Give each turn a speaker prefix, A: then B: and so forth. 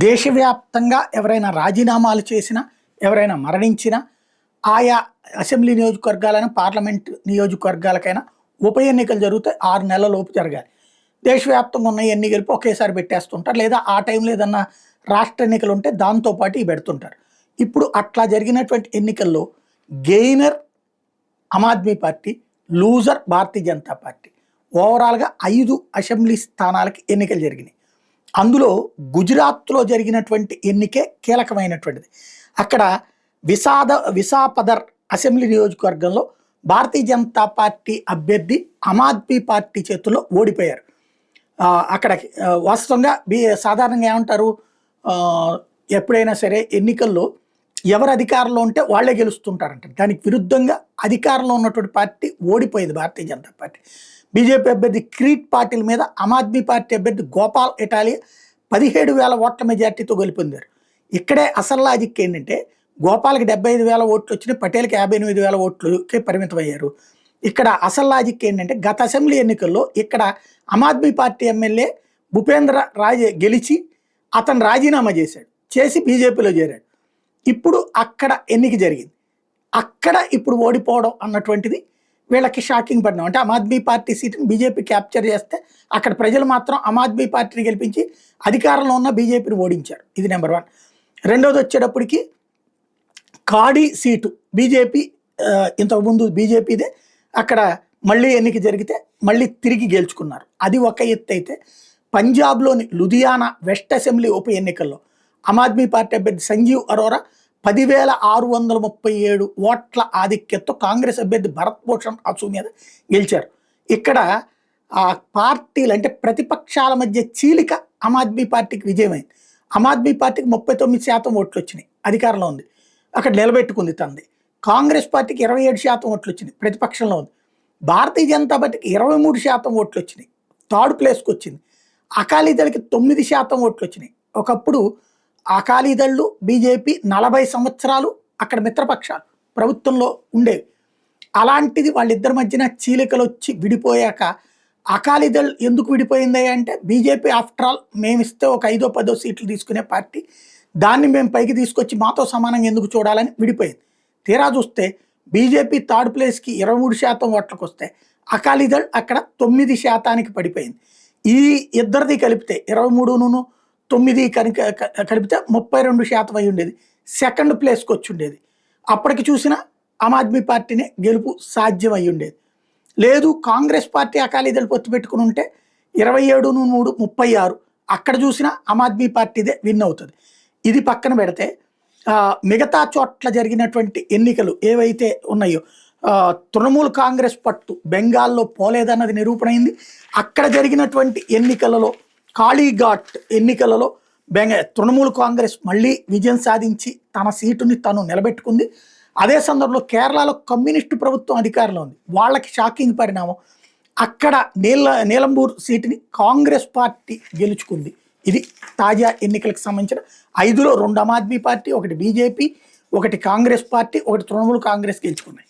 A: దేశవ్యాప్తంగా ఎవరైనా రాజీనామాలు చేసినా, ఎవరైనా మరణించినా, ఆయా అసెంబ్లీ నియోజకవర్గాలైనా, పార్లమెంట్ నియోజకవర్గాలకైనా ఉప ఎన్నికలు జరుగుతాయి. 6 నెలల లోపు జరగాలి. దేశవ్యాప్తంగా ఉన్న ఎన్ని కలిపి ఒకేసారి పెట్టేస్తుంటారు. లేదా ఆ టైంలో ఏదన్నా రాష్ట్ర ఎన్నికలు ఉంటే దాంతో పాటు ఇవి పెడుతుంటారు. ఇప్పుడు అట్లా జరిగినటువంటి ఎన్నికల్లో గెయినర్ ఆమ్ Aadmi party, loser Bharatiya Janata party. ఓవరాల్‌గా 5 అసెంబ్లీ స్థానాలకి ఎన్నికలు జరిగినాయి. అందులో గుజరాత్‌లో జరిగినటువంటి ఎన్నికే కీలకమైనటువంటిది. అక్కడ విసాపదర్ అసెంబ్లీ నియోజకవర్గంలో భారతీయ జనతా పార్టీ అభ్యర్థి ఆమ్ ఆద్మీ పార్టీ చేతుల్లో ఓడిపోయారు. అక్కడ వాస్తవంగా సాధారణంగా ఏమంటారు, ఎప్పుడైనా సరే ఎన్నికల్లో ఎవరు అధికారంలో ఉంటే వాళ్ళే గెలుస్తుంటారంట. దానికి విరుద్ధంగా అధికారంలో ఉన్నటువంటి పార్టీ ఓడిపోయింది భారతీయ జనతా పార్టీ. బీజేపీ అభ్యర్థి క్రీట్ పాటిల్ మీద ఆమ్ ఆద్మీ పార్టీ అభ్యర్థి గోపాల్ ఇటాలియా 17,000 ఓట్ల మెజార్టీతో గెలుపొందారు. ఇక్కడే అసలు లాజిక్ ఏంటంటే, గోపాల్కి 75,000 ఓట్లు వచ్చినాయి, పటేల్కి 58,000 ఓట్లకే పరిమితమయ్యారు. ఇక్కడ అసలు లాజిక్ ఏంటంటే, గత అసెంబ్లీ ఎన్నికల్లో ఇక్కడ ఆమ్ ఆద్మీ పార్టీ ఎమ్మెల్యే భూపేంద్ర రాజే గెలిచి అతను రాజీనామా చేసి బీజేపీలో చేరాడు. ఇప్పుడు అక్కడ ఎన్నిక జరిగింది. అక్కడ ఇప్పుడు ఓడిపోవడం అన్నటువంటిది వీళ్ళకి షాకింగ్ పరిణామం. అంటే ఆమ్ ఆద్మీ పార్టీ సీటుని బీజేపీ క్యాప్చర్ చేస్తే అక్కడ ప్రజలు మాత్రం ఆమ్ ఆద్మీ పార్టీని గెలిపించి అధికారంలో ఉన్న బీజేపీని ఓడించారు. ఇది నెంబర్ 1. రెండోది వచ్చేటప్పటికి కాడి సీటు బీజేపీ, ఇంతకుముందు బీజేపీదే, అక్కడ మళ్ళీ ఎన్నిక జరిగితే మళ్ళీ తిరిగి గెలుచుకున్నారు. అది ఒక ఎత్తు అయితే, పంజాబ్లోని లుధియానా వెస్ట్ అసెంబ్లీ ఉప ఎన్నికల్లో ఆమ్ ఆద్మీ పార్టీ అభ్యర్థి సంజీవ్ అరోరా 10,637 ఓట్ల ఆధిక్యతతో కాంగ్రెస్ అభ్యర్థి భరత్ భూషణ్ అసు మీద గెలిచారు. ఇక్కడ ఆ పార్టీలు అంటే ప్రతిపక్షాల మధ్య చీలిక ఆమ్ ఆద్మీ పార్టీకి విజయమైంది. ఆమ్ ఆద్మీ పార్టీకి 39% ఓట్లు వచ్చినాయి, అధికారంలో ఉంది, అక్కడ నిలబెట్టుకుంది తనది. కాంగ్రెస్ పార్టీకి 27% ఓట్లు వచ్చినాయి, ప్రతిపక్షంలో ఉంది. భారతీయ జనతా పార్టీకి 23% ఓట్లు వచ్చినాయి, థర్డ్ ప్లేస్కి వచ్చింది. అకాలీదళకి 9% ఓట్లు వచ్చినాయి. ఒకప్పుడు అకాలీదళ్ళు బీజేపీ 40 సంవత్సరాలు అక్కడ మిత్రపక్షాలు ప్రభుత్వంలో ఉండేవి. అలాంటిది వాళ్ళిద్దరి మధ్యన చీలికలు వచ్చి విడిపోయాక అకాలీదళ్ ఎందుకు విడిపోయింది అంటే, బీజేపీ ఆఫ్టర్ ఆల్ మేమిస్తే ఒక 5-10 సీట్లు తీసుకునే పార్టీ, దాన్ని మేము పైకి తీసుకొచ్చి మాతో సమానంగా ఎందుకు చూడాలని విడిపోయింది. తీరా చూస్తే బీజేపీ థర్డ్ ప్లేస్కి 23% ఓట్లకు వస్తే అకాలీదళ్ అక్కడ 9% పడిపోయింది. ఈ ఇద్దరిది కలిపితే 23ను 9 కనుక కలిపితే 32% అయి ఉండేది, సెకండ్ ప్లేస్కి వచ్చి ఉండేది. అప్పటికి చూసినా ఆమ్ ఆద్మీ పార్టీనే గెలుపు సాధ్యం అయి ఉండేది. లేదు, కాంగ్రెస్ పార్టీ అకాలీదళ్ పొత్తు పెట్టుకుని ఉంటే 27-3 36, అక్కడ చూసినా ఆమ్ ఆద్మీ పార్టీదే విన్ అవుతుంది. ఇది పక్కన పెడితే మిగతా చోట్ల జరిగినటువంటి ఎన్నికలు ఏవైతే ఉన్నాయో, తృణమూల్ కాంగ్రెస్ పట్టు బెంగాల్లో పోలేదన్నది నిరూపణ అయింది. అక్కడ జరిగినటువంటి ఎన్నికలలో, కాళీఘాట్ ఎన్నికలలో తృణమూల్ కాంగ్రెస్ మళ్ళీ విజయం సాధించి తన సీటుని తను నిలబెట్టుకుంది. అదే సందర్భంలో కేరళలో కమ్యూనిస్టు ప్రభుత్వం అధికారంలో ఉంది, వాళ్ళకి షాకింగ్ పరిణామం. అక్కడ నీలంబూర్ సీటుని కాంగ్రెస్ పార్టీ గెలుచుకుంది. ఇది తాజా ఎన్నికలకు సంబంధించిన 5లో 2 Aam Aadmi Party, 1 BJP, 1 Congress Party, 1 Trinamool Congress గెలుచుకున్నాయి.